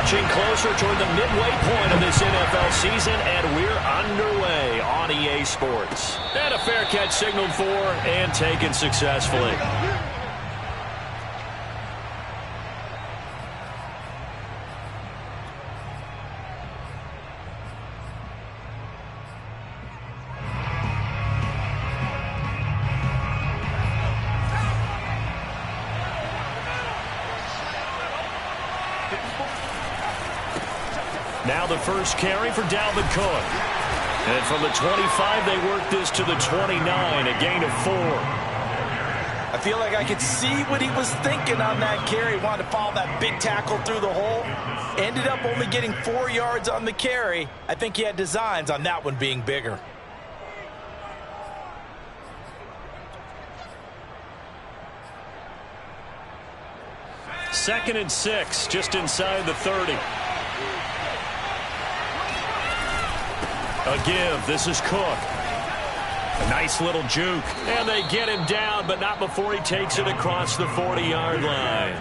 inching closer toward the midway point of this NFL season, and we're underway on EA Sports. And a fair catch signaled for and taken successfully. Now the first carry for Dalvin Cook. And from the 25, they work this to the 29, a gain of 4. I feel like I could see what he was thinking on that carry. Wanted to follow that big tackle through the hole. Ended up only getting 4 yards on the carry. I think he had designs on that one being bigger. Second and 6, just inside the 30. A give. This is Cook. A nice little juke. And they get him down, but not before he takes it across the 40-yard line.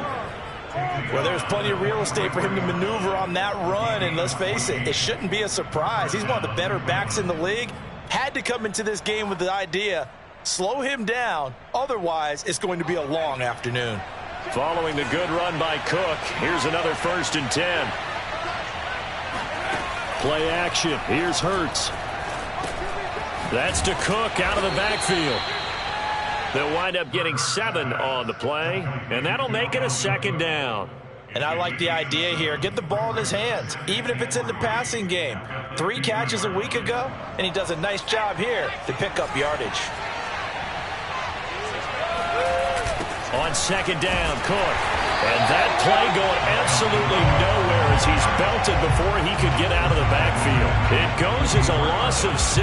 Well, there's plenty of real estate for him to maneuver on that run. And let's face it, it shouldn't be a surprise. He's one of the better backs in the league. Had to come into this game with the idea, slow him down. Otherwise, it's going to be a long afternoon. Following the good run by Cook, here's another 1st and 10. Play action. Here's Hurts. That's to Cook out of the backfield. They'll wind up getting 7 on the play, and that'll make it a 2nd down. And I like the idea here. Get the ball in his hands, even if it's in the passing game. 3 catches a week ago, and he does a nice job here to pick up yardage. On 2nd down, Cook. And that play going absolutely nowhere as he's belted before he could get out of the backfield. It goes as a loss of 6.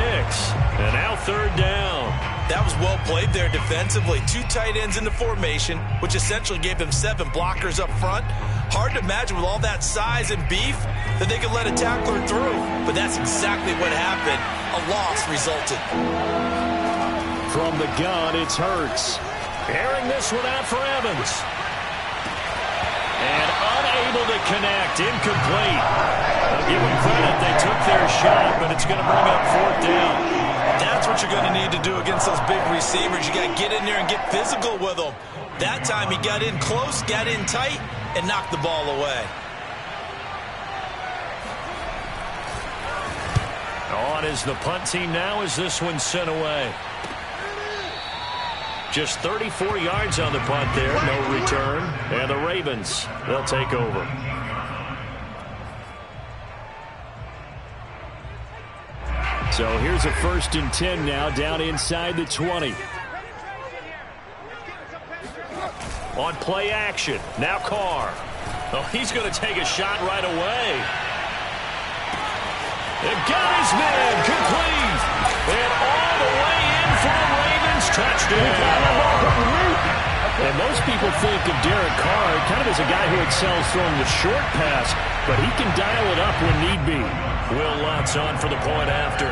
And now 3rd down. That was well played there defensively. 2 tight ends in the formation, which essentially gave them 7 blockers up front. Hard to imagine with all that size and beef that they could let a tackler through. But that's exactly what happened. A loss resulted. From the gun, it's Hurts. Airing this one out for Evans. And unable to connect, incomplete. I'll give them credit, they took their shot, but it's going to bring up 4th down. That's what you're going to need to do against those big receivers. You got to get in there and get physical with them. That time he got in close, got in tight, and knocked the ball away. On is the punt team now as this one's sent away. Just 34 yards on the punt there, no return. And the Ravens, they'll take over. So here's a 1st and 10 now, down inside the 20. On play action, now Carr. Oh, he's going to take a shot right away. And got his man, complete. And all the way in for the Ravens, touchdown. And most people think of Derek Carr kind of as a guy who excels throwing the short pass, but he can dial it up when need be. Will Lutz on for the point after.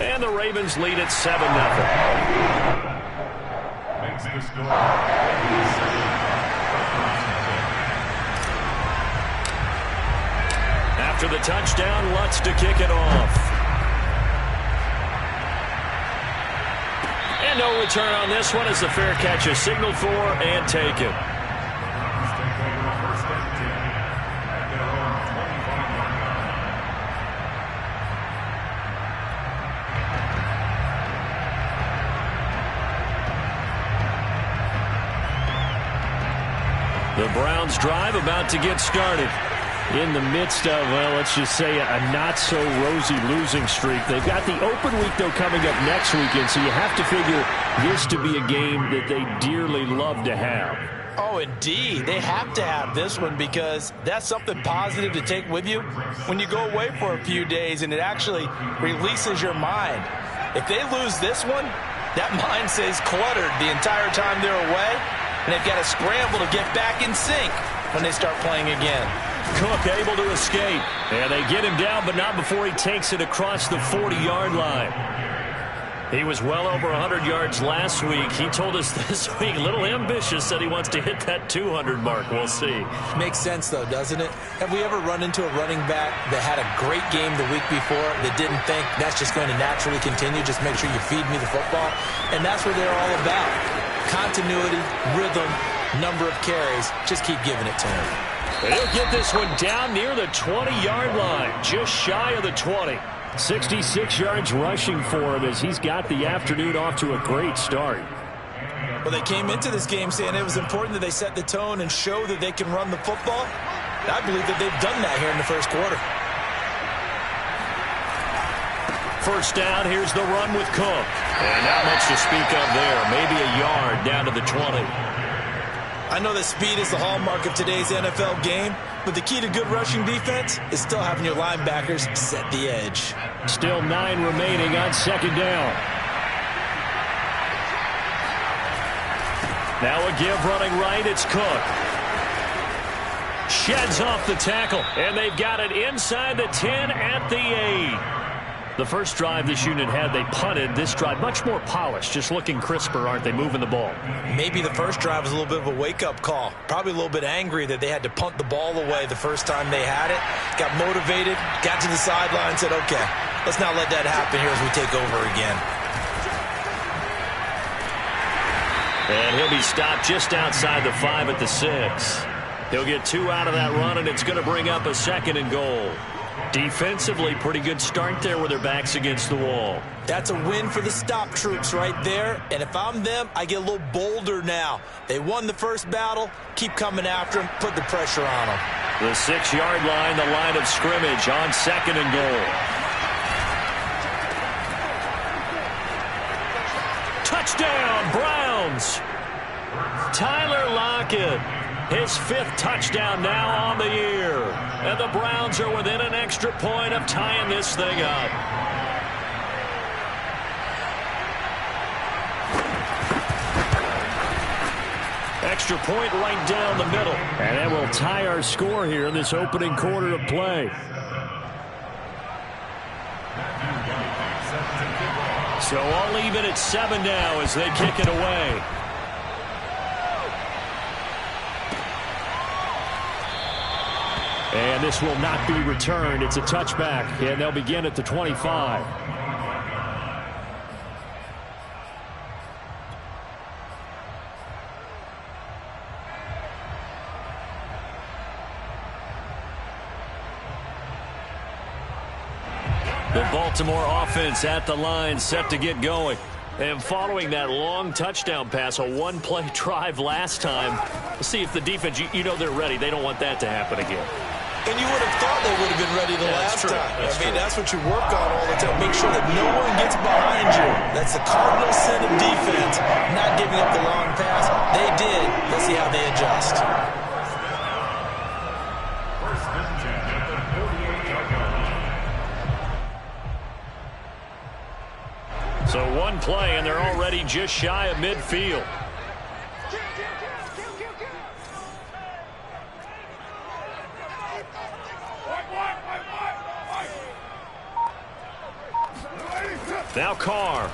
And the Ravens lead at 7-0. After the touchdown, Lutz to kick it off. And no return on this one as the fair catch is signaled for and taken. The Browns drive about to get started. In the midst of, well, let's just say a not-so-rosy losing streak. They've got the open week, though, coming up next weekend, so you have to figure this to be a game that they dearly love to have. Oh, indeed. They have to have this one because that's something positive to take with you when you go away for a few days, and it actually releases your mind. If they lose this one, that mind stays cluttered the entire time they're away, and they've got to scramble to get back in sync when they start playing again. Cook able to escape. And they get him down, but not before he takes it across the 40-yard line. He was well over 100 yards last week. He told us this week, a little ambitious, said he wants to hit that 200 mark. We'll see. Makes sense, though, doesn't it? Have we ever run into a running back that had a great game the week before that didn't think that's just going to naturally continue? Just make sure you feed me the football. And that's what they're all about. Continuity, rhythm, number of carries. Just keep giving it to him. And he'll get this one down near the 20-yard line, just shy of the 20. 66 yards rushing for him as he's got the afternoon off to a great start. Well, they came into this game saying it was important that they set the tone and show that they can run the football. I believe that they've done that here in the first quarter. First down, here's the run with Cook. And not much to speak of there. Maybe a yard down to the 20. I know that speed is the hallmark of today's NFL game, but the key to good rushing defense is still having your linebackers set the edge. Still 9 remaining on second down. Now a give running right, it's Cook. Sheds off the tackle, and they've got it inside the 10 at the 8. The first drive this unit had, they punted. This drive, much more polished, just looking crisper, aren't they, moving the ball? Maybe the first drive was a little bit of a wake-up call. Probably a little bit angry that they had to punt the ball away the first time they had it. Got motivated, got to the sideline, said, okay, let's not let that happen here as we take over again. And he'll be stopped just outside the 5 at the 6. He'll get 2 out of that run, and it's going to bring up a 2nd and goal. Defensively, pretty good start there with their backs against the wall. That's a win for the stop troops right there. And if I'm them, I get a little bolder now. They won the first battle. Keep coming after them. Put the pressure on them. The 6-yard line, the line of scrimmage on 2nd and goal. Touchdown, Browns. Tyler Lockett. His 5th touchdown now on the year. And the Browns are within an extra point of tying this thing up. Extra point right down the middle. And that will tie our score here in this opening quarter of play. So all even at 7 now as they kick it away. And this will not be returned. It's a touchback, and they'll begin at the 25. The Baltimore offense at the line, set to get going. And following that long touchdown pass, a one-play drive last time, let's see if the defense, you know they're ready. They don't want that to happen again. And you would have thought they would have been ready the last time. That's what you work on all the time. Make sure that no one gets behind you. That's the cardinal sin of defense, not giving up the long pass. They did. Let's see how they adjust. So one play, and they're already just shy of midfield. Now Carr.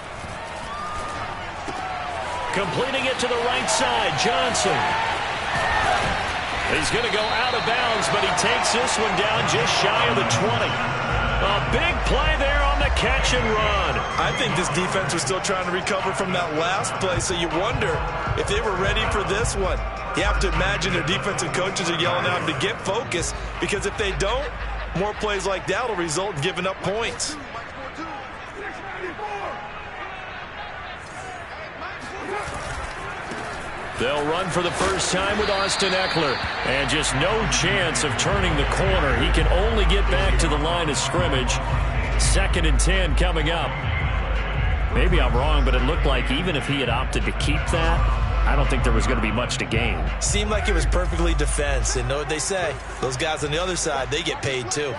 Completing it to the right side, Johnson. He's going to go out of bounds, but he takes this one down just shy of the 20. A big play there on the catch and run. I think this defense was still trying to recover from that last play, so you wonder if they were ready for this one. You have to imagine their defensive coaches are yelling at them to get focused, because if they don't, more plays like that will result in giving up points. They'll run for the first time with Austin Eckler. And just no chance of turning the corner. He can only get back to the line of scrimmage. 2nd and 10 coming up. Maybe I'm wrong, but it looked like even if he had opted to keep that, I don't think there was going to be much to gain. Seemed like it was perfectly defense. And know what they say? Those guys on the other side, they get paid too.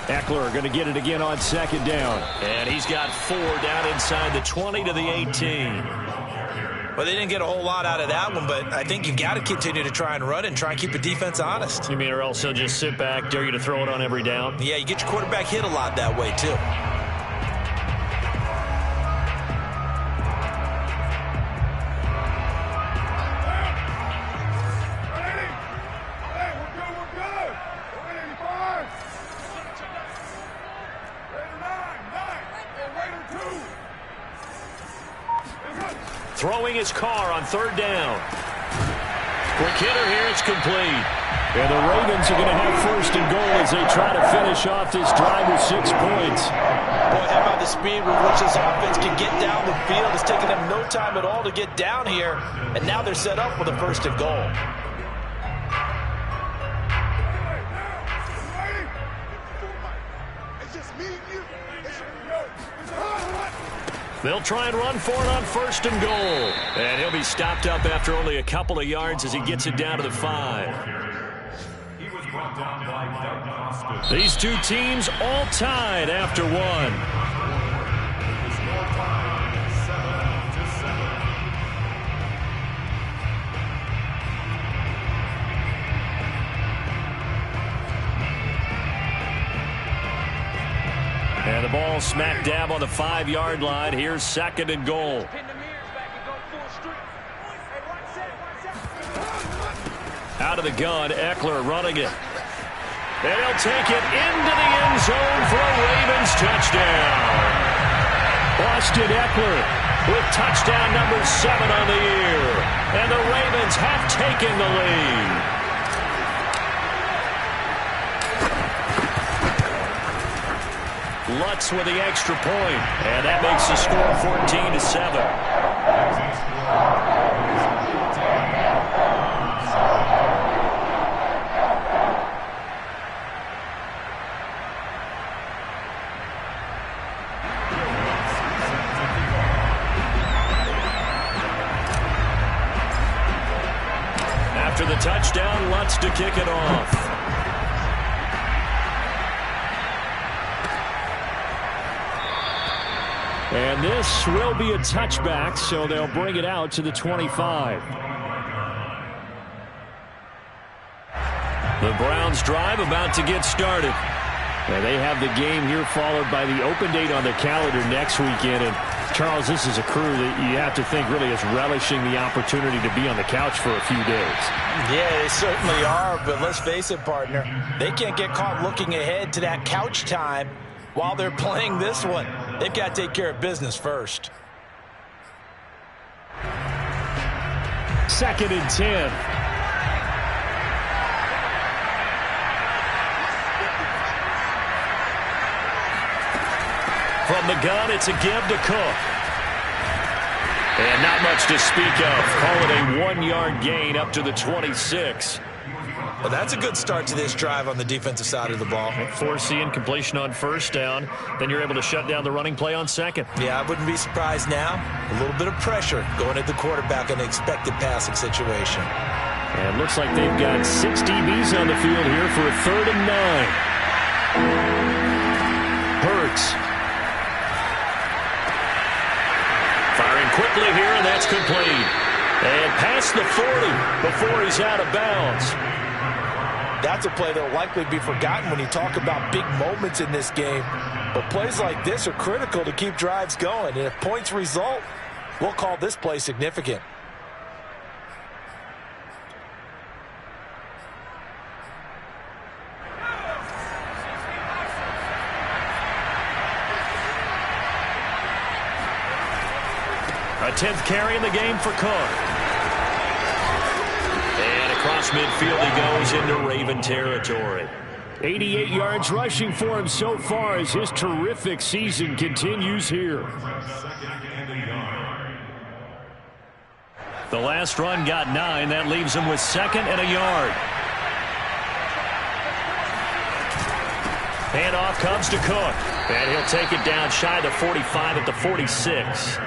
Eckler going to get it again on 2nd down. And he's got 4 down inside the 20 to the 18. Well, they didn't get a whole lot out of that one, but I think you've got to continue to try and run and try and keep the defense honest. You mean or else he'll just sit back, dare you to throw it on every down? Yeah, you get your quarterback hit a lot that way, too. Throwing his car on third down. Quick hitter here, it's complete. And the Ravens are going to have first and goal as they try to finish off this drive with 6 points. Boy, how about the speed with which this offense can get down the field? It's taken them no time at all to get down here, and now they're set up with a first and goal. They'll try and run for it on first and goal. And he'll be stopped up after only a couple of yards as he gets it down to the 5. These two teams all tied after one. And the ball smack dab on the 5-yard line. Here's second and goal. Out of the gun, Eckler running it. And he'll take it into the end zone for a Ravens touchdown. Austin Eckler with touchdown number 7 on the year. And the Ravens have taken the lead. Lutz with the extra point, and that makes the score 14-7. After the touchdown, Lutz to kick it off. And this will be a touchback, so they'll bring it out to the 25. The Browns drive about to get started. And they have the game here followed by the open date on the calendar next weekend. And Charles, this is a crew that you have to think really is relishing the opportunity to be on the couch for a few days. Yeah, they certainly are, but let's face it, partner. They can't get caught looking ahead to that couch time while they're playing this one. They've got to take care of business first. 2nd and 10. From the gun, it's a give to Cook. And not much to speak of. Call it a 1-yard gain up to the 26. Well, that's a good start to this drive on the defensive side of the ball. Forcing completion on first down. Then you're able to shut down the running play on second. Yeah, I wouldn't be surprised now. A little bit of pressure going at the quarterback in an expected passing situation. And looks like they've got 6 DBs on the field here for a 3rd and 9. Hurts. Firing quickly here, and that's complete. And past the 40 before he's out of bounds. That's a play that will likely be forgotten when you talk about big moments in this game. But plays like this are critical to keep drives going. And if points result, we'll call this play significant. A 10th carry in the game for Cook. And across midfield he goes into Raven territory. 88 yards rushing for him so far as his terrific season continues here. The last run got 9. That leaves him with 2nd and a yard. Handoff comes to Cook. And he'll take it down shy of the 45 at the 46.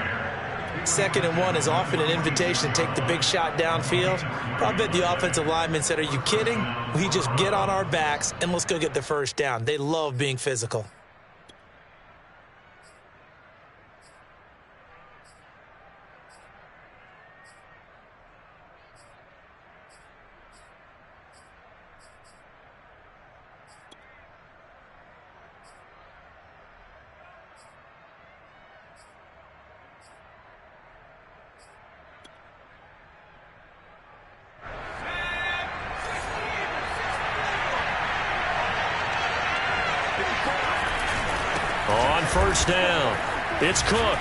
2nd and 1 is often an invitation to take the big shot downfield. But I bet the offensive lineman said, are you kidding? We just get on our backs and let's go get the first down. They love being physical. on first down. It's Cook.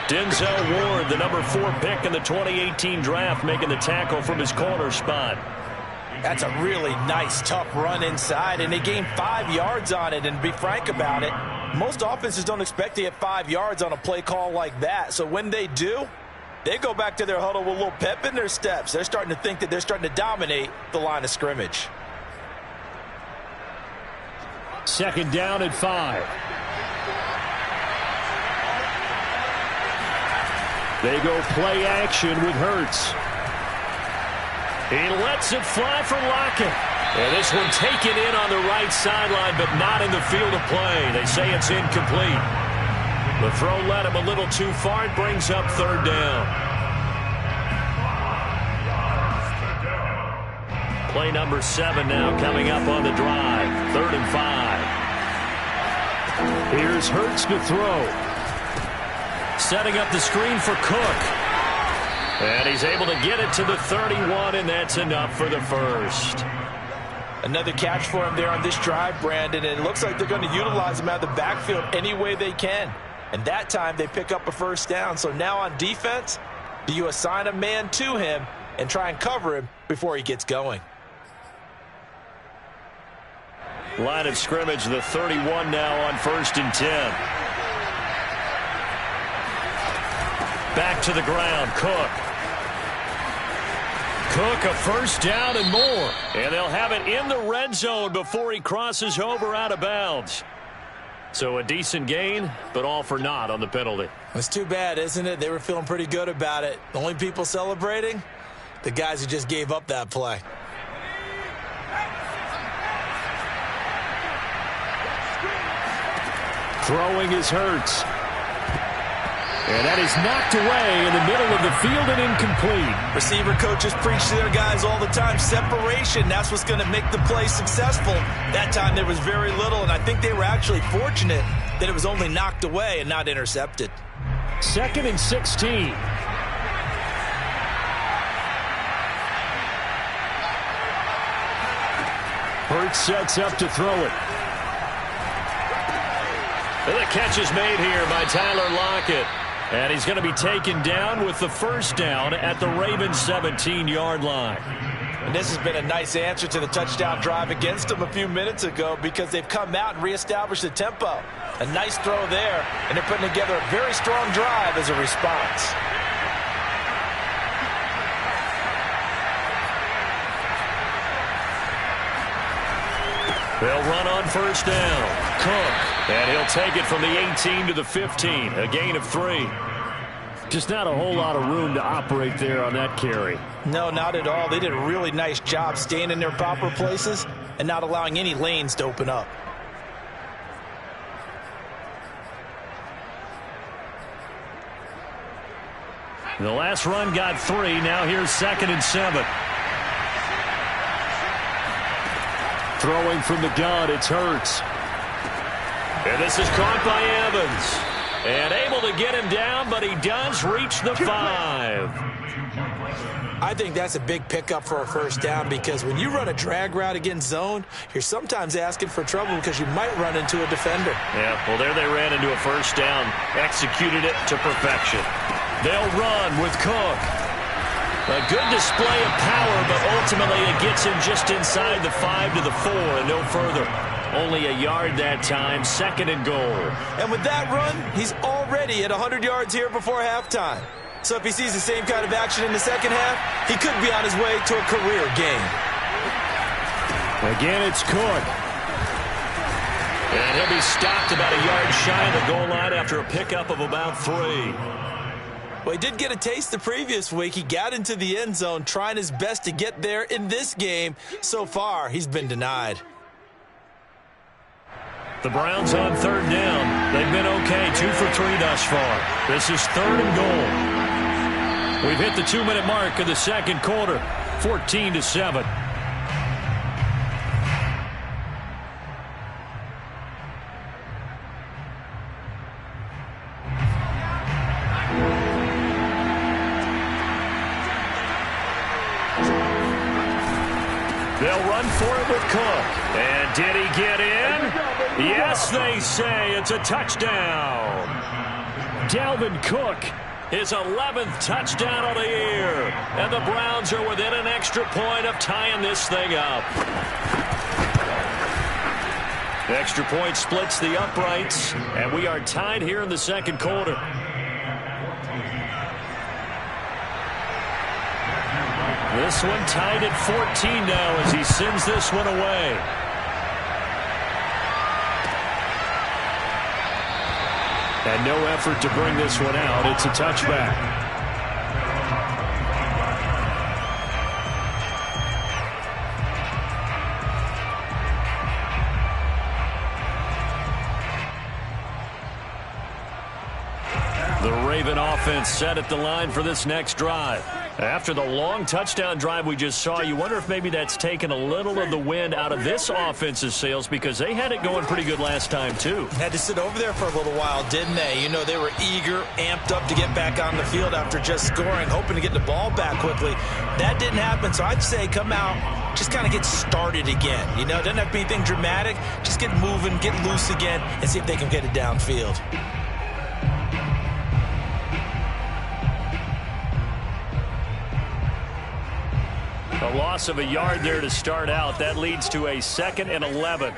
Denzel Ward, the number 4 pick in the 2018 draft, making the tackle from his corner spot. That's a really nice, tough run inside, and they gained 5 yards on it. And to be frank about it, most offenses don't expect to get 5 yards on a play call like that. So when they do, they go back to their huddle with a little pep in their steps. They're starting to think that they're starting to dominate the line of scrimmage. Second down at 5. They go play action with Hurts. He lets it fly for Lockett. And this one taken in on the right sideline, but not in the field of play. They say it's incomplete. The throw led him a little too far. It brings up third down. Play number 7 now coming up on the drive. 3rd and 5. Here's Hurts to throw. Setting up the screen for Cook. And he's able to get it to the 31, and that's enough for the first. Another catch for him there on this drive, Brandon, and it looks like they're going to utilize him out of the backfield any way they can. And that time they pick up a first down. So now on defense, do you assign a man to him and try and cover him before he gets going? Line of scrimmage, the 31 now on 1st and 10. Back to the ground, Cook. Cook, a first down and more. And they'll have it in the red zone before he crosses over out of bounds. So a decent gain, but all for naught on the penalty. It's too bad, isn't it? They were feeling pretty good about it. The only people celebrating, the guys who just gave up that play. Throwing is Hurts. And that is knocked away in the middle of the field and incomplete. Receiver coaches preach to their guys all the time. Separation, that's what's going to make the play successful. That time there was very little, and I think they were actually fortunate that it was only knocked away and not intercepted. 2nd and 16. Hurts sets up to throw it. And the catch is made here by Tyler Lockett. And he's going to be taken down with the first down at the Ravens' 17-yard line. And this has been a nice answer to the touchdown drive against them a few minutes ago because they've come out and reestablished the tempo. A nice throw there, and they're putting together a very strong drive as a response. They'll run on first down. Cook. And he'll take it from the 18 to the 15. A gain of 3. Just not a whole lot of room to operate there on that carry. No, not at all. They did a really nice job staying in their proper places and not allowing any lanes to open up. The last run got 3. Now here's 2nd and 7. Throwing from the gun, it's Hurts. And this is caught by Evans. And able to get him down, but he does reach the 5. I think that's a big pickup for a first down because when you run a drag route against zone, you're sometimes asking for trouble because you might run into a defender. Yeah, well, there they ran into a first down. Executed it to perfection. They'll run with Cook. A good display of power, but ultimately it gets him just inside the 5 to the 4 and no further. Only a yard that time, 2nd and goal. And with that run, he's already at 100 yards here before halftime. So if he sees the same kind of action in the second half, he could be on his way to a career game. Again, it's Cook. And he'll be stopped about a yard shy of the goal line after a pickup of about 3. Well, he did get a taste the previous week. He got into the end zone trying his best to get there in this game. So far, he's been denied. The Browns on 3rd down. They've been okay, 2 for 3 thus far. This is 3rd and goal. We've hit the 2-minute mark of the second quarter, 14-7. They'll run for it with Cook. And did he get in? Yes, they say it's a touchdown. Dalvin Cook, his 11th touchdown of the year. And the Browns are within an extra point of tying this thing up. The extra point splits the uprights, and we are tied here in the second quarter. This one tied at 14 now as he sends this one away. And no effort to bring this one out. It's a touchback. The Raven offense set at the line for this next drive. After the long touchdown drive we just saw, you wonder if maybe that's taken a little of the wind out of this offense's sails because they had it going pretty good last time, too. Had to sit over there for a little while, didn't they? You know, they were eager, amped up to get back on the field after just scoring, hoping to get the ball back quickly. That didn't happen, so I'd say come out, just kind of get started again. You know, doesn't have to be anything dramatic. Just get moving, get loose again, and see if they can get it downfield. A loss of a yard there to start out. That leads to a 2nd and 11.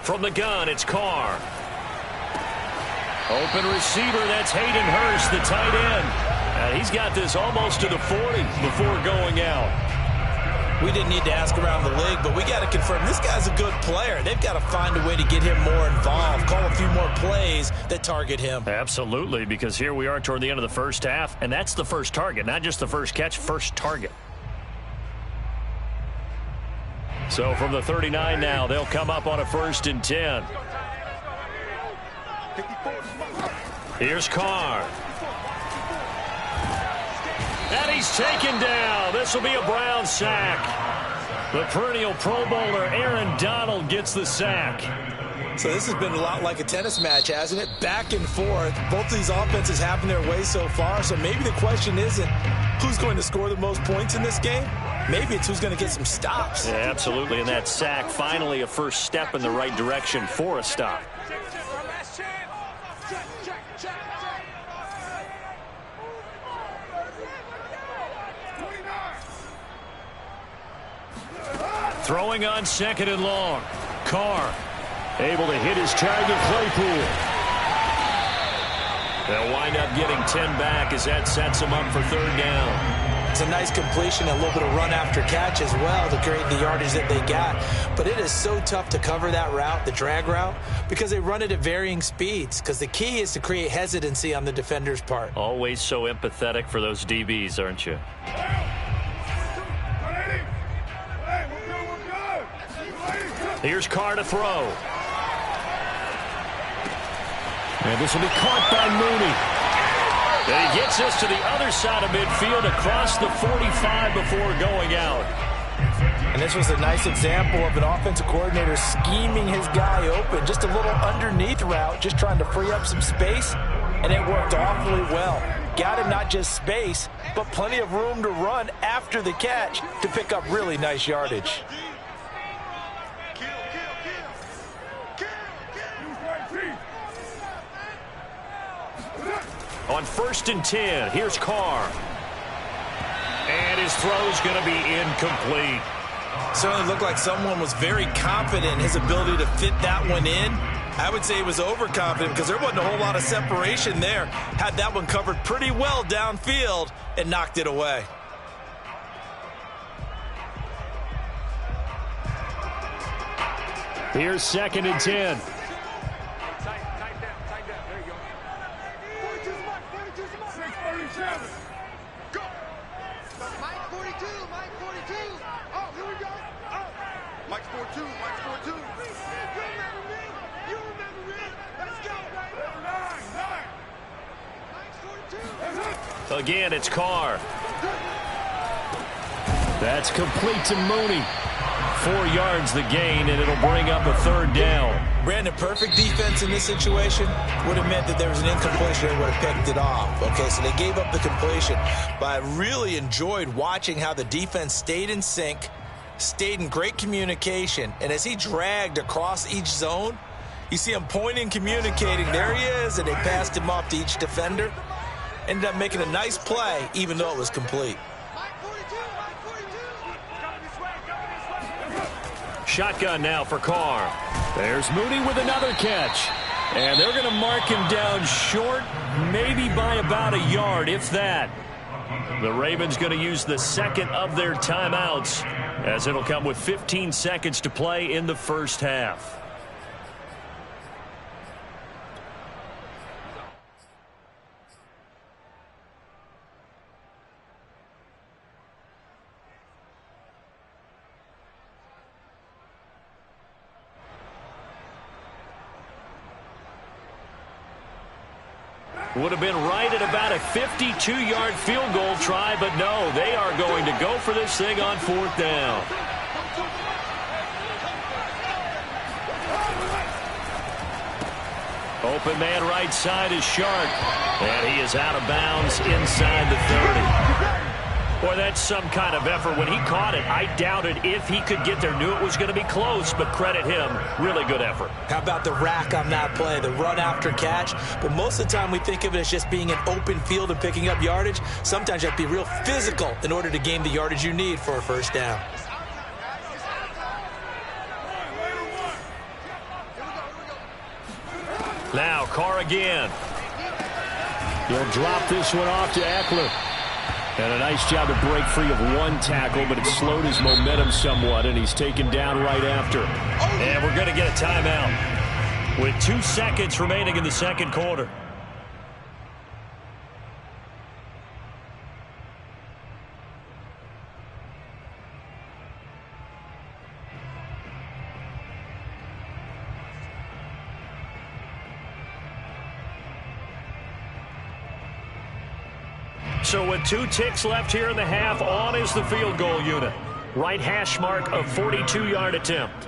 From the gun, it's Carr. Open receiver, that's Hayden Hurst, the tight end. He's got this almost to the 40 before going out. We didn't need to ask around the league, but we got to confirm this guy's a good player. They've got to find a way to get him more involved, call a few more plays that target him. Absolutely, because here we are toward the end of the first half, and that's the first target, not just the first catch, first target. So from the 39 now, they'll come up on a 1st and 10. Here's Carr. And he's taken down. This will be a Brown sack. The perennial Pro Bowler Aaron Donald gets the sack. So this has been a lot like a tennis match, hasn't it? Back and forth. Both of these offenses having their way so far. So maybe the question isn't who's going to score the most points in this game. Maybe it's who's going to get some stops. Yeah, absolutely. And that sack, finally a first step in the right direction for a stop. Throwing on 2nd and long. Carr able to hit his target, Claypool. They'll wind up getting 10 back as that sets them up for 3rd down. It's a nice completion, a little bit of run after catch as well to create the yardage that they got. But it is so tough to cover that route, the drag route, because they run it at varying speeds. Because the key is to create hesitancy on the defender's part. Always so empathetic for those DBs, aren't you? Here's Carr to throw. And this will be caught by Mooney. And he gets us to the other side of midfield across the 45 before going out. And this was a nice example of an offensive coordinator scheming his guy open. Just a little underneath route, just trying to free up some space. And it worked awfully well. Got him not just space, but plenty of room to run after the catch to pick up really nice yardage. On 1st and 10, here's Carr. And his throw's going to be incomplete. Certainly looked like someone was very confident in his ability to fit that one in. I would say he was overconfident because there wasn't a whole lot of separation there. Had that one covered pretty well downfield and knocked it away. Here's 2nd and 10. Again, it's Carr. That's complete to Mooney. 4 yards the gain, and it'll bring up a 3rd down. Brandon, perfect defense in this situation would have meant that there was an incompletion and would have picked it off. Okay, so they gave up the completion. But I really enjoyed watching how the defense stayed in sync, stayed in great communication, and as he dragged across each zone, you see him pointing, communicating. There he is, and they passed him off to each defender. Ended up making a nice play, even though it was complete. Shotgun now for Carr. There's Mooney with another catch. And they're going to mark him down short, maybe by about a yard, if that. The Ravens going to use the second of their timeouts, as it'll come with 15 seconds to play in the first half. Would have been right at about a 52-yard field goal try, but no, they are going to go for this thing on 4th down. Open man right side is Shark, and he is out of bounds inside the 30. Boy, that's some kind of effort. When he caught it, I doubted if he could get there. Knew it was going to be close, but credit him. Really good effort. How about the rack on that play, the run after catch? But most of the time we think of it as just being an open field and picking up yardage. Sometimes you have to be real physical in order to gain the yardage you need for a first down. Now Carr again. He'll drop this one off to Eckler. And a nice job to break free of one tackle, but it slowed his momentum somewhat, and he's taken down right after. And we're going to get a timeout with 2 seconds remaining in the second quarter. So with 2 ticks left here in the half, on is the field goal unit. Right hash mark of 42-yard attempt.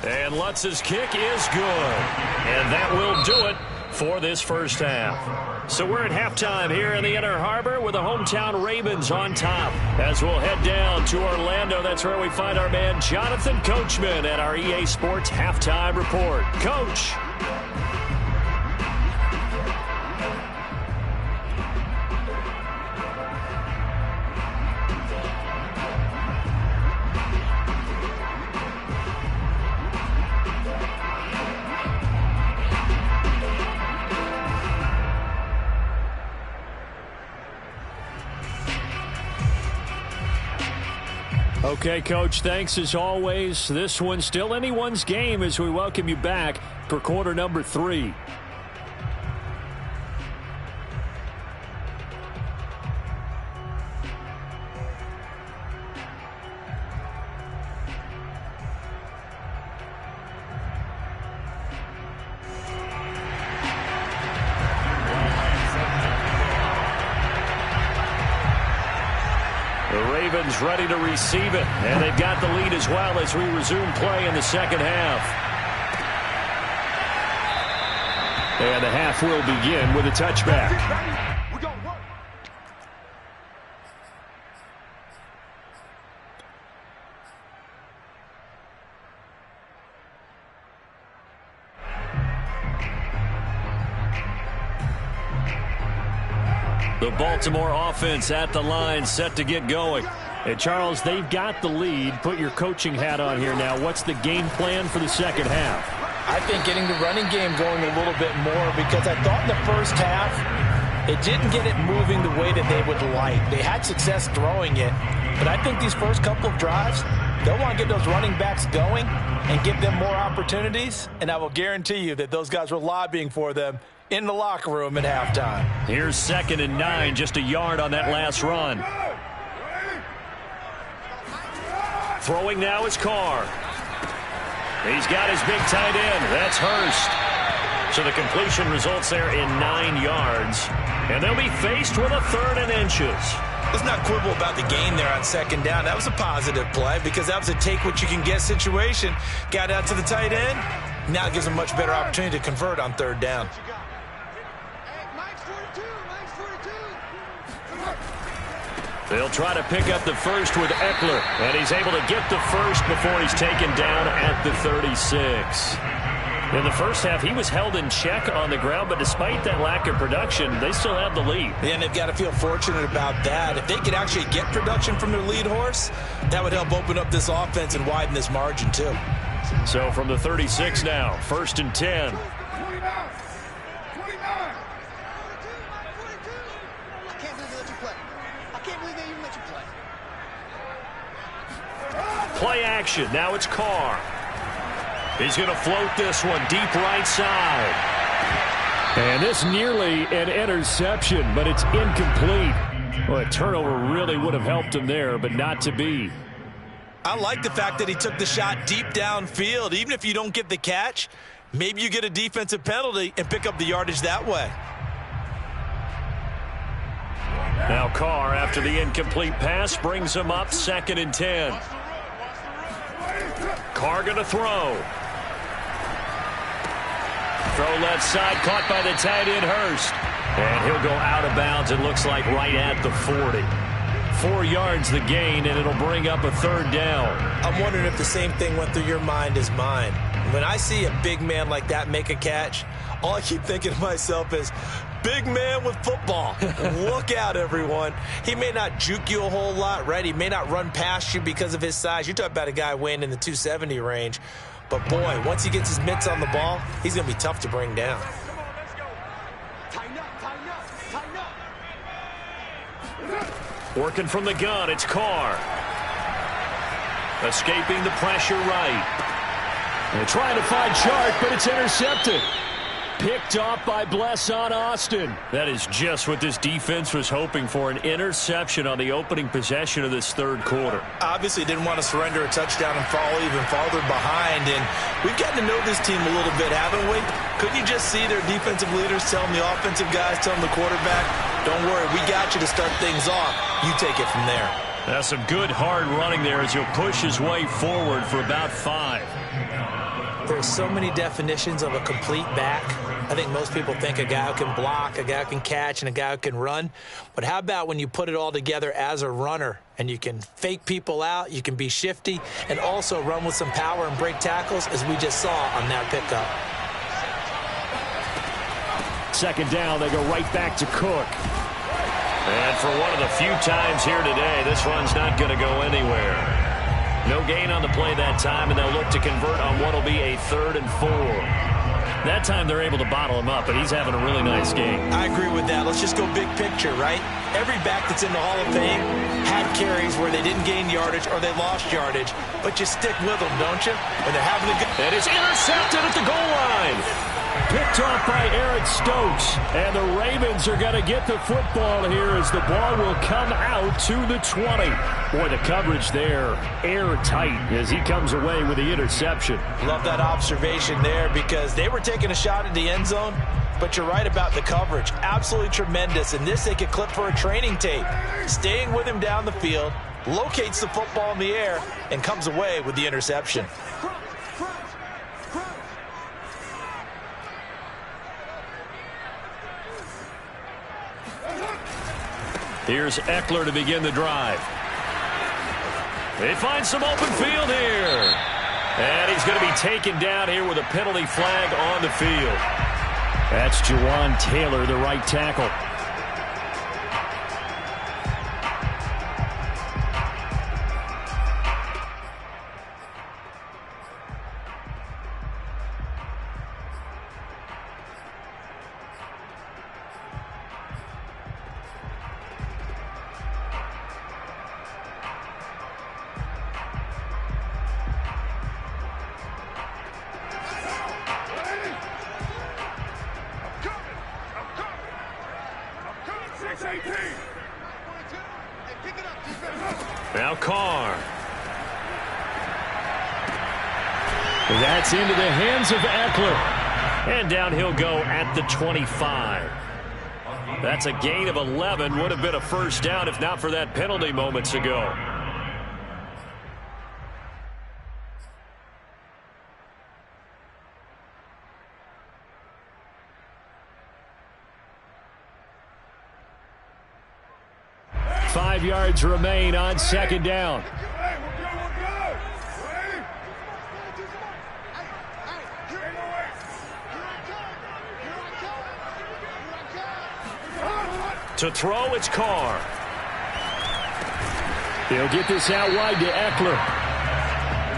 And Lutz's kick is good. And that will do it for this first half. So we're at halftime here in the Inner Harbor with the hometown Ravens on top. As we'll head down to Orlando, that's where we find our man Jonathan Coachman at our EA Sports Halftime Report. Coach. Okay, Coach, thanks as always. This one's still anyone's game as we welcome you back for quarter number 3. Ready to receive it, and they've got the lead as well as we resume play in the second half. And the half will begin with a touchback. The Baltimore offense at the line, set to get going. And Charles, they've got the lead. Put your coaching hat on here now. What's the game plan for the second half? I think getting the running game going a little bit more, because I thought in the first half it didn't get it moving the way that they would like. They had success throwing it, but I think these first couple of drives, they'll want to get those running backs going and give them more opportunities, and I will guarantee you that those guys were lobbying for them in the locker room at halftime. Here's 2nd and 9, just a yard on that last run. Throwing now is Carr. He's got his big tight end. That's Hurst. So the completion results there in 9 yards. And they'll be faced with a 3rd and inches. Let's not quibble about the gain there on 2nd down. That was a positive play because that was a take-what-you-can-get situation. Got out to the tight end. Now it gives them a much better opportunity to convert on 3rd down. They'll try to pick up the first with Ekeler, and he's able to get the first before he's taken down at the 36. In the first half, he was held in check on the ground, but despite that lack of production, they still have the lead. And they've got to feel fortunate about that. If they could actually get production from their lead horse, that would help open up this offense and widen this margin too. So from the 36 now, 1st and 10. Play action. Now it's Carr. He's going to float this one deep right side. And this nearly an interception, but it's incomplete. Well, a turnover really would have helped him there, but not to be. I like the fact that he took the shot deep downfield. Even if you don't get the catch, maybe you get a defensive penalty and pick up the yardage that way. Now Carr, after the incomplete pass, brings him up 2nd and 10. Carr going to throw. Throw left side, caught by the tight end Hurst. And he'll go out of bounds, it looks like right at the 40. 4 yards the gain, and it'll bring up a 3rd down. I'm wondering if the same thing went through your mind as mine. When I see a big man like that make a catch, all I keep thinking to myself is, big man with football. Look out, everyone. He may not juke you a whole lot, right? He may not run past you because of his size. You're talking about a guy weighing in the 270 range. But, boy, once he gets his mitts on the ball, he's going to be tough to bring down. Working from the gun, it's Carr. Escaping the pressure right. They're trying to find Chark, but it's intercepted. Picked off by Blesson Austin. That is just what this defense was hoping for, an interception on the opening possession of this 3rd quarter. Obviously didn't want to surrender a touchdown and fall even farther behind. And we've gotten to know this team a little bit, haven't we? Couldn't you just see their defensive leaders telling the offensive guys, telling the quarterback, don't worry, we got you to start things off. You take it from there. That's some good hard running there as he'll push his way forward for about 5. There's so many definitions of a complete back. I think most people think a guy who can block, a guy who can catch, and a guy who can run. But how about when you put it all together as a runner and you can fake people out, you can be shifty, and also run with some power and break tackles, as we just saw on that pickup. 2nd down, they go right back to Cook. And for one of the few times here today, this one's not going to go anywhere. No gain on the play that time, and they'll look to convert on what will be a 3rd and 4. That time they're able to bottle him up, and he's having a really nice game. I agree with that. Let's just go big picture, right? Every back that's in the Hall of Fame had carries where they didn't gain yardage or they lost yardage, but you stick with them, don't you? When they're having a good... And it's intercepted at the goal line. Picked off by Eric Stokes. And the Ravens are going to get the football here as the ball will come out to the 20. Boy, the coverage there, airtight as he comes away with the interception. Love that observation there because they were taking a shot at the end zone, but you're right about the coverage. Absolutely tremendous. And this they could clip for a training tape. Staying with him down the field, locates the football in the air, and comes away with the interception. Here's Ekeler to begin the drive. They find some open field here. And he's going to be taken down here with a penalty flag on the field. That's Jawan Taylor, the right tackle. Now Carr. That's into the hands of Ekeler. And down he'll go at the 25. That's a gain of 11. Would have been a first down if not for that penalty moments ago. Five yards remain on second down. To throw, it's Carr. He'll get this out wide to Eckler.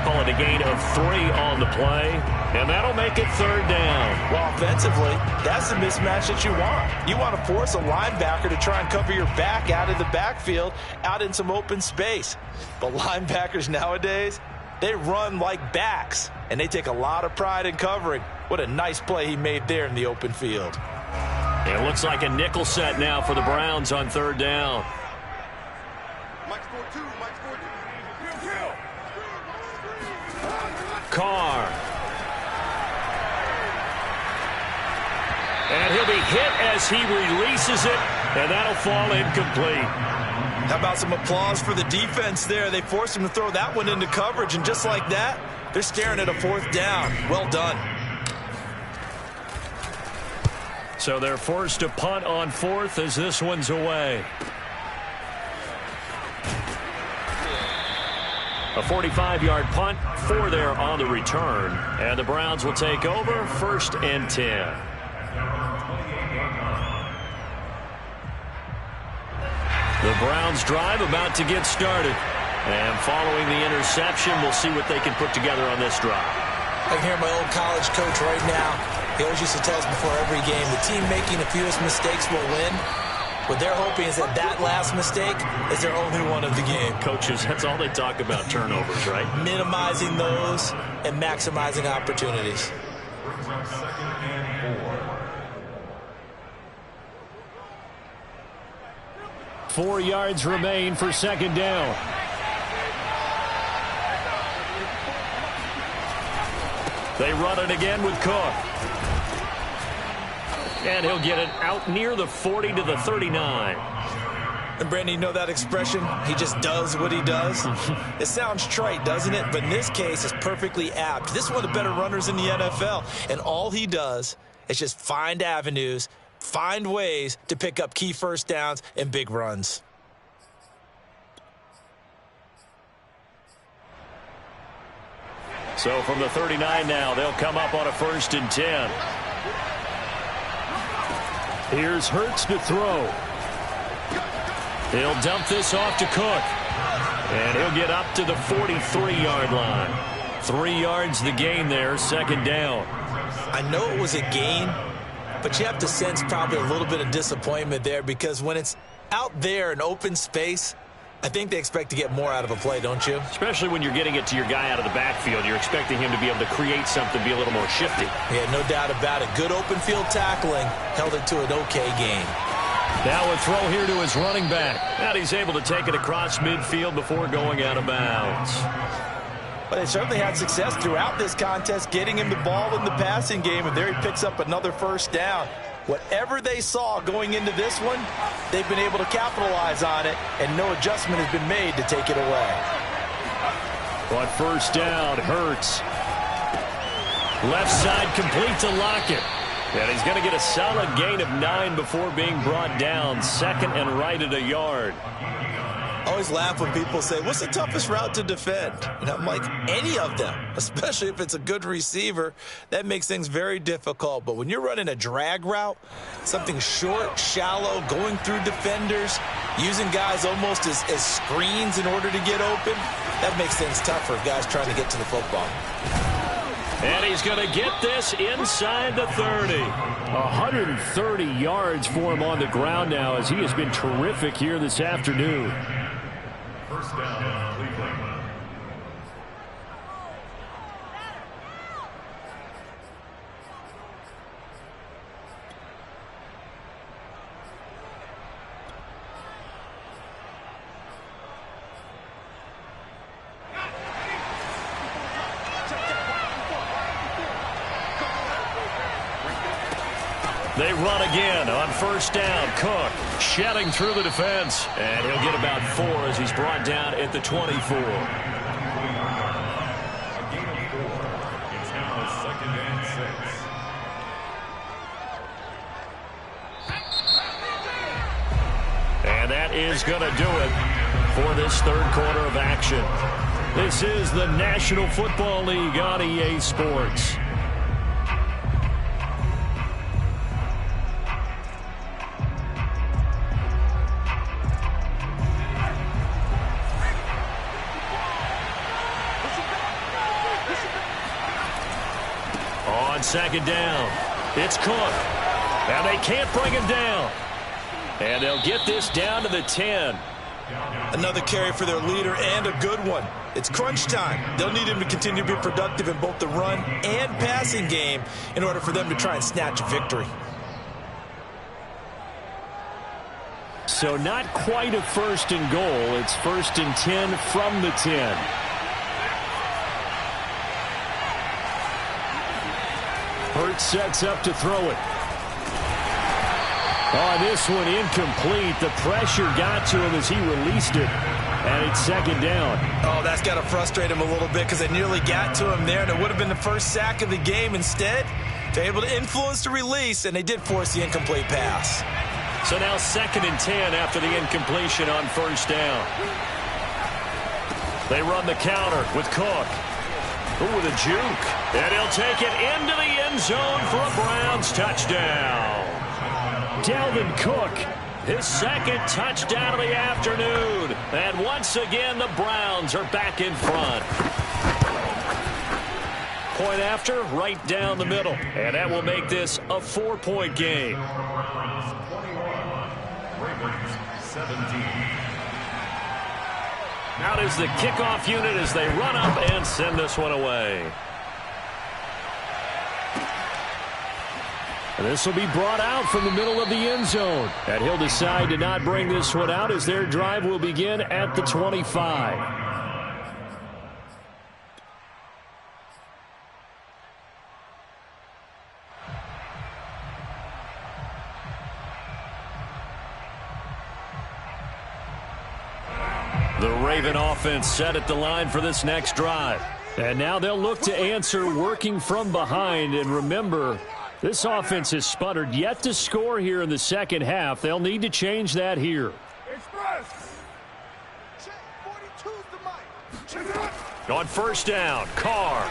Call it a gain of 3 on the play, and that'll make it third down. Well, offensively, that's the mismatch that you want. You want to force a linebacker to try and cover your back out of the backfield, out in some open space. But linebackers nowadays, they run like backs, and they take a lot of pride in covering. What a nice play he made there in the open field. It looks like a nickel set now for the Browns on third down. Carr. And he'll be hit as he releases it, and that'll fall incomplete. How about some applause for the defense there? They forced him to throw that one into coverage, and just like that, they're staring at a fourth down. Well done. So they're forced to punt on fourth as this one's away. A 45-yard punt, 4 there on the return. And the Browns will take over, 1st and 10. The Browns drive about to get started. And following the interception, we'll see what they can put together on this drive. I can hear my old college coach right now. He always used to tell us before every game, the team making the fewest mistakes will win. What they're hoping is that that last mistake is their only one of the game. Coaches, that's all they talk about, turnovers, right? Minimizing those and maximizing opportunities. 4 yards remain for second down. They run it again with Cook. And he'll get it out near the 40 to the 39. And Brandon, you know that expression? He just does what he does. It sounds trite, doesn't it? But in this case, it's perfectly apt. This is one of the better runners in the NFL. And all he does is just find avenues, find ways to pick up key first downs and big runs. So from the 39 now, they'll come up on a 1st and 10. Here's Hurts to throw. He'll dump this off to Cook. And he'll get up to the 43-yard line. 3 yards the gain there, second down. I know it was a gain, but you have to sense probably a little bit of disappointment there because when it's out there in open space, I think they expect to get more out of a play, don't you? Especially when you're getting it to your guy out of the backfield. You're expecting him to be able to create something, be a little more shifty. Yeah, no doubt about it. Good open field tackling held it to an okay gain. Now a throw here to his running back. And he's able to take it across midfield before going out of bounds. But they certainly had success throughout this contest getting him the ball in the passing game, and there he picks up another first down. Whatever they saw going into this one, they've been able to capitalize on it, and no adjustment has been made to take it away. But first down, Hurts. Left side complete to Lockett. And he's going to get a solid gain of 9 before being brought down. 2nd and right at a yard. I always laugh when people say, what's the toughest route to defend? And I'm like, any of them, especially if it's a good receiver. That makes things very difficult. But when you're running a drag route, something short, shallow, going through defenders, using guys almost as screens in order to get open, that makes things tough for guys trying to get to the football. And he's going to get this inside the 30. 130 yards for him on the ground now as he has been terrific here this afternoon. First down, Cleveland. They run again on first down. Cook shedding through the defense. And he'll get about 4 as he's brought down at the 24. And that is going to do it for this third quarter of action. This is the National Football League on EA Sports. On second down, it's Cook. And they can't bring him down. And they'll get this down to the 10. Another carry for their leader and a good one. It's crunch time. They'll need him to continue to be productive in both the run and passing game in order for them to try and snatch a victory. So not quite a first and goal. It's first and 10 from the 10. Hurts sets up to throw it. Oh, this one incomplete. The pressure got to him as he released it. And it's second down. Oh, that's got to frustrate him a little bit because they nearly got to him there, and it would have been the first sack of the game. Instead, they're able to influence the release, and they did force the incomplete pass. So now second and 10 after the incompletion on first down. They run the counter with Cook. Ooh, with a juke. And he'll take it into the end zone for a Browns touchdown. Dalvin Cook, his second touchdown of the afternoon. And once again, the Browns are back in front. Point after, right down the middle. And that will make this a 4-point game. Ravens 17. Out is the kickoff unit as they run up and send this one away. This will be brought out from the middle of the end zone. And he'll decide to not bring this one out as their drive will begin at the 25. The Raven offense set at the line for this next drive. And now they'll look to answer working from behind. And remember, this offense has sputtered yet to score here in the second half. They'll need to change that here. On first down, Carr.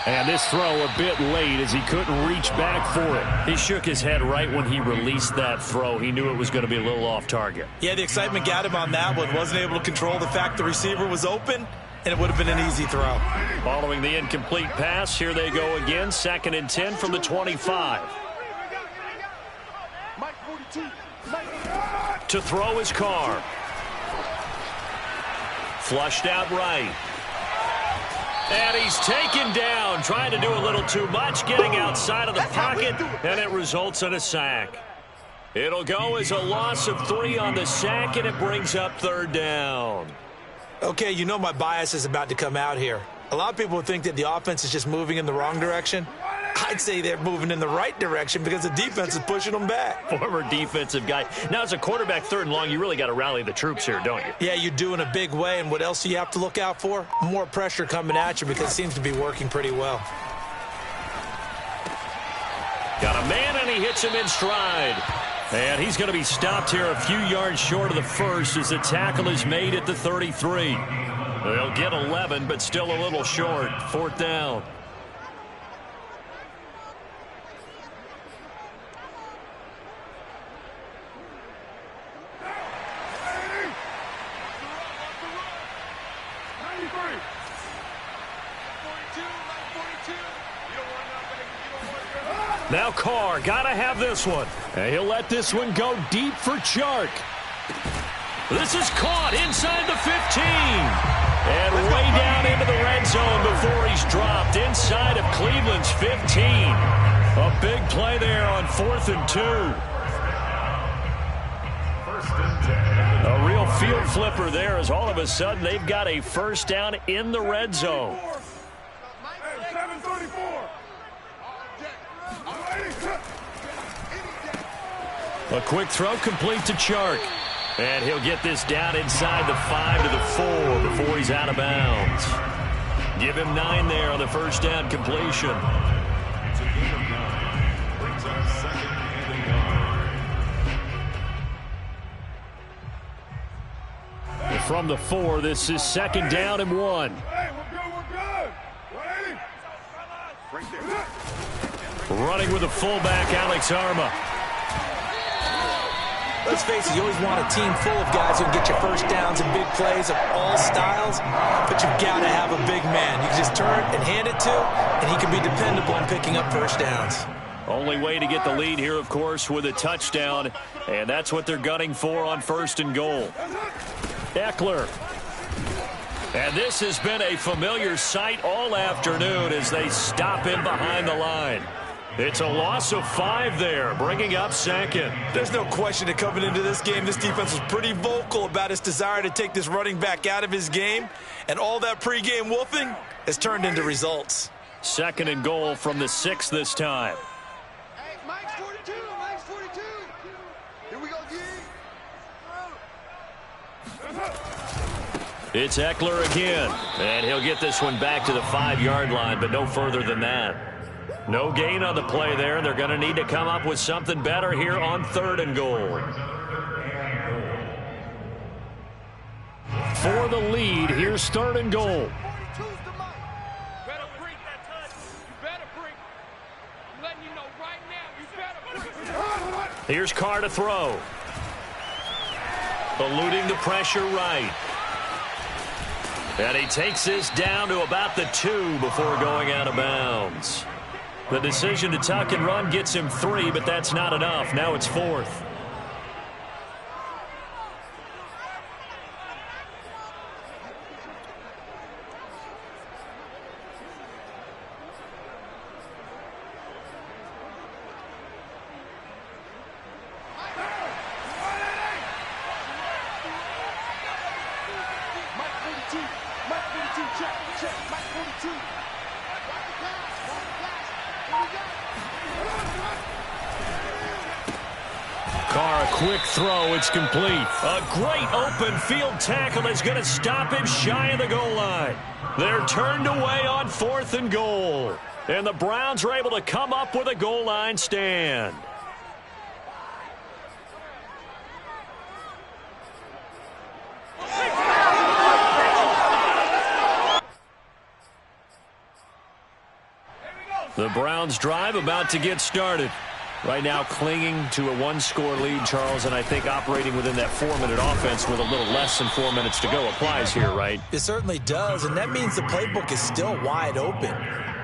And this throw a bit late as he couldn't reach back for it. He shook his head right when he released that throw. He knew it was going to be a little off target. Yeah, the excitement got him on that one. Wasn't able to control the fact the receiver was open, and it would have been an easy throw. Following the incomplete pass, here they go again. Second and 10 from the 25. To throw is Carr. Flushed out right. And he's taken down, trying to do a little too much, getting outside of the pocket, and it results in a sack. It'll go as a loss of 3 on the sack, and it brings up third down. Okay, you know my bias is about to come out here. A lot of people think that the offense is just moving in the wrong direction. I'd say they're moving in the right direction because the defense is pushing them back. Former defensive guy. Now, as a quarterback, third and long, you really got to rally the troops here, don't you? Yeah, you do in a big way. And what else do you have to look out for? More pressure coming at you because it seems to be working pretty well. Got a man, and he hits him in stride. And he's going to be stopped here a few yards short of the first as the tackle is made at the 33. They'll get 11, but still a little short. Fourth down. Now Carr, gotta have this one. And he'll let this one go deep for Chark. This is caught inside the 15. And way down into the red zone before he's dropped inside of Cleveland's 15. A big play there on 4th and 2. A real field flipper there as all of a sudden they've got a first down in the red zone. 734. A quick throw complete to Chark. And he'll get this down inside the 5 to the 4 before he's out of bounds. Give him 9 there on the first down completion. It's a gain of 9. Brings up second and a yard. From the 4, this is second down and 1. Hey, we're good. Ready? Running with the fullback, Alex Arma. Let's face it, you always want a team full of guys who can get you first downs and big plays of all styles, but you've got to have a big man. You can just turn and hand it to, and he can be dependable on picking up first downs. Only way to get the lead here, of course, with a touchdown, and that's what they're gunning for on first and goal. Eckler. And this has been a familiar sight all afternoon as they stop him behind the line. It's a loss of 5 there, bringing up second. There's no question that coming into this game, this defense was pretty vocal about its desire to take this running back out of his game, and all that pregame wolfing has turned into results. Second and goal from the 6 this time. Hey, Mike's 42. Mike's 42. Here we go, G. It's Eckler again, and he'll get this one back to the 5-yard line, but no further than that. No gain on the play there. They're going to need to come up with something better here on third and goal. For the lead, here's third and goal. Here's Carr to throw. Eluding the pressure right. And he takes this down to about the 2 before going out of bounds. The decision to tuck and run gets him 3, but that's not enough. Now it's 4th. Carr, a quick throw. It's complete. A great open field tackle is going to stop him shy of the goal line. They're turned away on 4th and goal. And the Browns are able to come up with a goal line stand. The Browns drive about to get started. Right now clinging to a 1-score lead, Charles, and I think operating within that 4-minute offense with a little less than 4 minutes to go applies here, right? It certainly does, and that means the playbook is still wide open.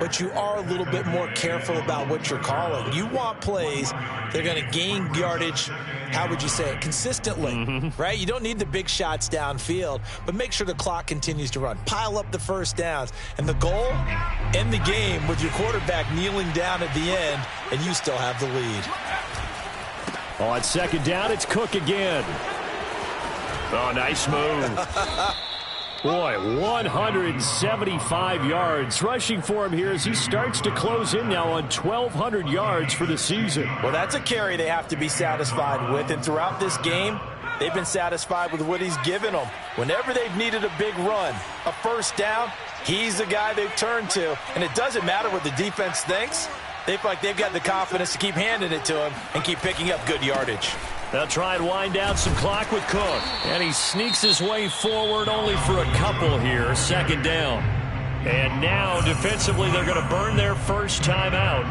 But you are a little bit more careful about what you're calling. You want plays that are going to gain yardage, how would you say it, consistently, right? You don't need the big shots downfield, but make sure the clock continues to run. Pile up the first downs. And the goal, end the game with your quarterback kneeling down at the end, and you still have the lead. On second down, it's Cook again. Oh, nice move. Boy, 175 yards rushing for him here as he starts to close in now on 1,200 yards for the season. Well, that's a carry they have to be satisfied with, and throughout this game, they've been satisfied with what he's given them. Whenever they've needed a big run, a first down, he's the guy they've turned to, and it doesn't matter what the defense thinks. They feel like they've got the confidence to keep handing it to him and keep picking up good yardage. They'll try and wind down some clock with Cook. And he sneaks his way forward only for a couple here. Second down. And now defensively they're going to burn their first time out.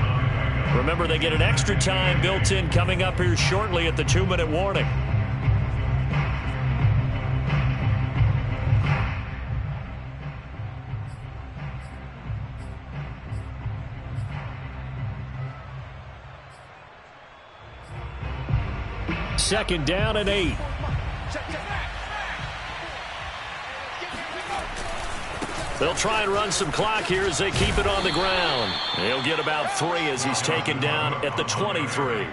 Remember, they get an extra time built in coming up here shortly at the 2-minute warning. Second down and 8. They'll try and run some clock here as they keep it on the ground. He'll get about 3 as he's taken down at the 23.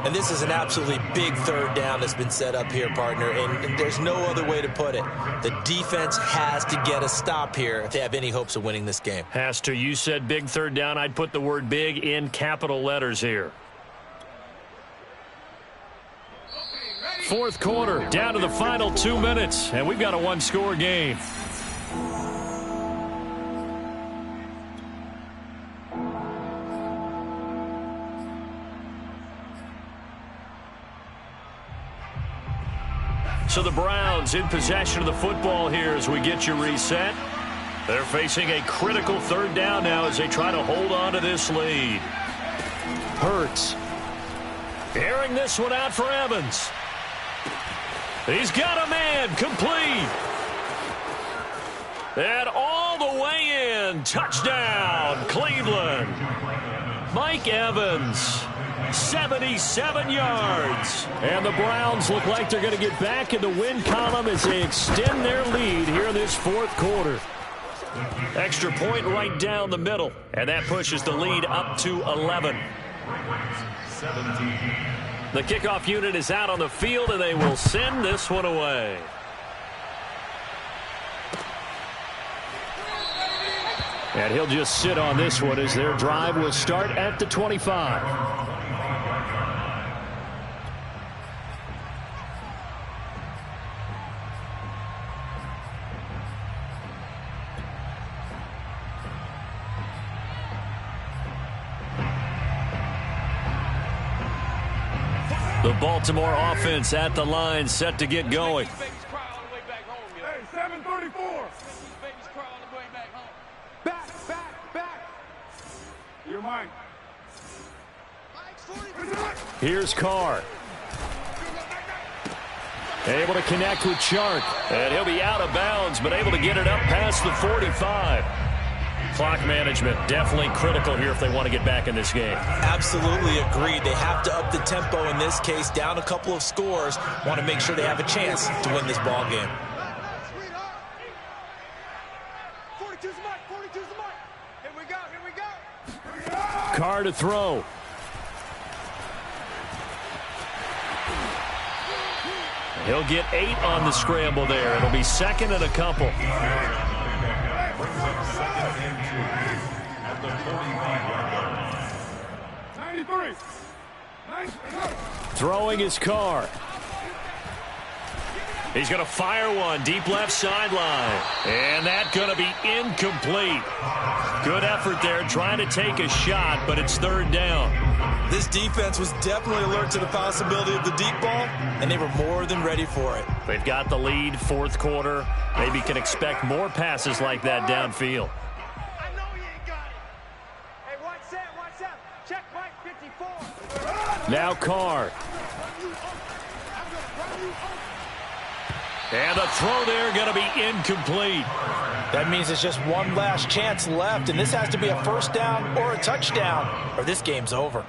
And this is an absolutely big third down that's been set up here, partner, and there's no other way to put it. The defense has to get a stop here if they have any hopes of winning this game. Has to. You said big third down. I'd put the word big in capital letters here. fourth quarter, down to the final 2 minutes, and we've got a one-score game. So the Browns in possession of the football here as we get you reset. They're facing a critical third down now as they try to hold on to this lead. Hurts. Airing this one out for Evans. He's got a man, complete. And all the way in, touchdown, Cleveland. Mike Evans, 77 yards. And the Browns look like they're going to get back in the win column as they extend their lead here in this fourth quarter. Extra point right down the middle, and that pushes the lead up to 11. The kickoff unit is out on the field, and they will send this one away. And he'll just sit on this one as their drive will start at the 25. The Baltimore offense at the line, set to get going. Hey, 734. Back. You're mine. Here's Carr. Able to connect with Chark. And he'll be out of bounds, but able to get it up past the 45. Clock management definitely critical here if they want to get back in this game. Absolutely agreed. They have to up the tempo in this case, down a couple of scores. Want to make sure they have a chance to win this ball game. 42's the mark. 42's the mark. Here we go. Carr to throw. He'll get 8 on the scramble there. It'll be second and a couple. Throwing his Carr. He's going to fire one deep left sideline. And that's going to be incomplete. Good effort there trying to take a shot, but it's third down. This defense was definitely alert to the possibility of the deep ball, and they were more than ready for it. They've got the lead, fourth quarter. Maybe can expect more passes like that downfield. I know you ain't got it. Hey, watch that. Check Mike 54. Now Carr. And the throw there going to be incomplete. That means it's just one last chance left, and this has to be a first down or a touchdown, or this game's over.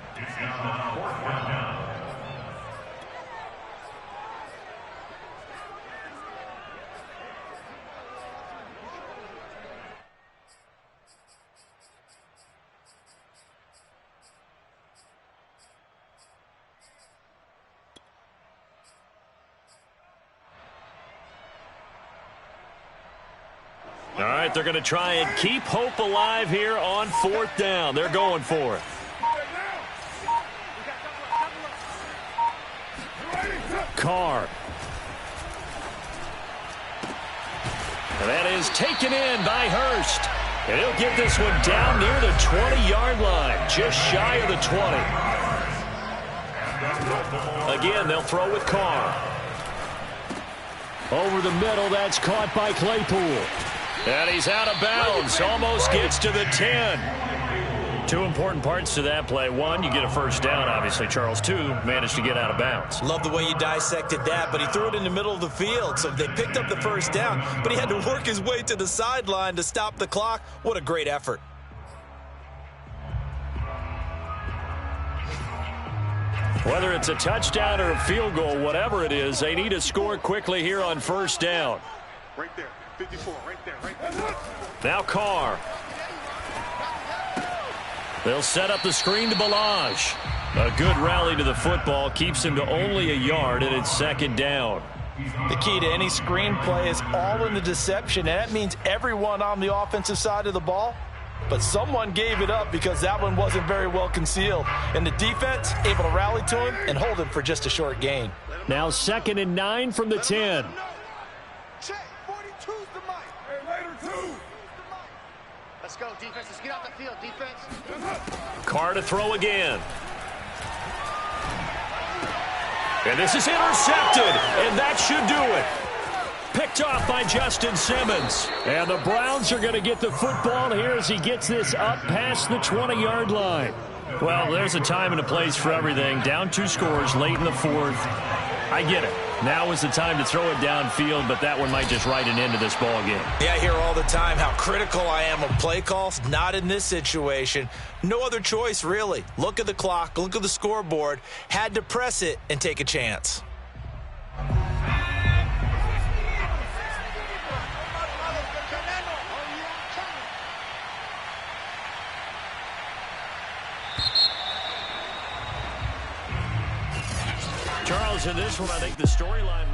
All right, they're going to try and keep hope alive here on fourth down. They're going for it. Carr. And that is taken in by Hurst. And he'll get this one down near the 20-yard line, just shy of the 20. Again, they'll throw with Carr. Over the middle, that's caught by Claypool. And he's out of bounds, almost gets to the 10. Two important parts to that play. One, you get a first down, obviously. Charles, two, managed to get out of bounds. Love the way you dissected that, but he threw it in the middle of the field, so they picked up the first down, but he had to work his way to the sideline to stop the clock. What a great effort. Whether it's a touchdown or a field goal, whatever it is, they need to score quickly here on first down. Right there. 54, right there. Now Carr. They'll set up the screen to Ballage. A good rally to the football keeps him to only a yard, and it's second down. The key to any screen play is all in the deception, and that means everyone on the offensive side of the ball. But someone gave it up because that one wasn't very well concealed. And the defense able to rally to him and hold him for just a short gain. Let him Now 2nd and 9 from the 10. Check. 42's the mic. Hey, later, 2. Let's go, defense. Let's get out the field, defense. Carr to throw again. And this is intercepted, and that should do it. Picked off by Justin Simmons. And the Browns are going to get the football here as he gets this up past the 20-yard line. Well, there's a time and a place for everything. Down 2 scores late in the 4th. I get it. Now is the time to throw it downfield, but that one might just write an end to this ball game. Yeah, I hear all the time how critical I am of play calls. Not in this situation. No other choice, really. Look at the clock. Look at the scoreboard. Had to press it and take a chance. Charles, in this one, I think the storyline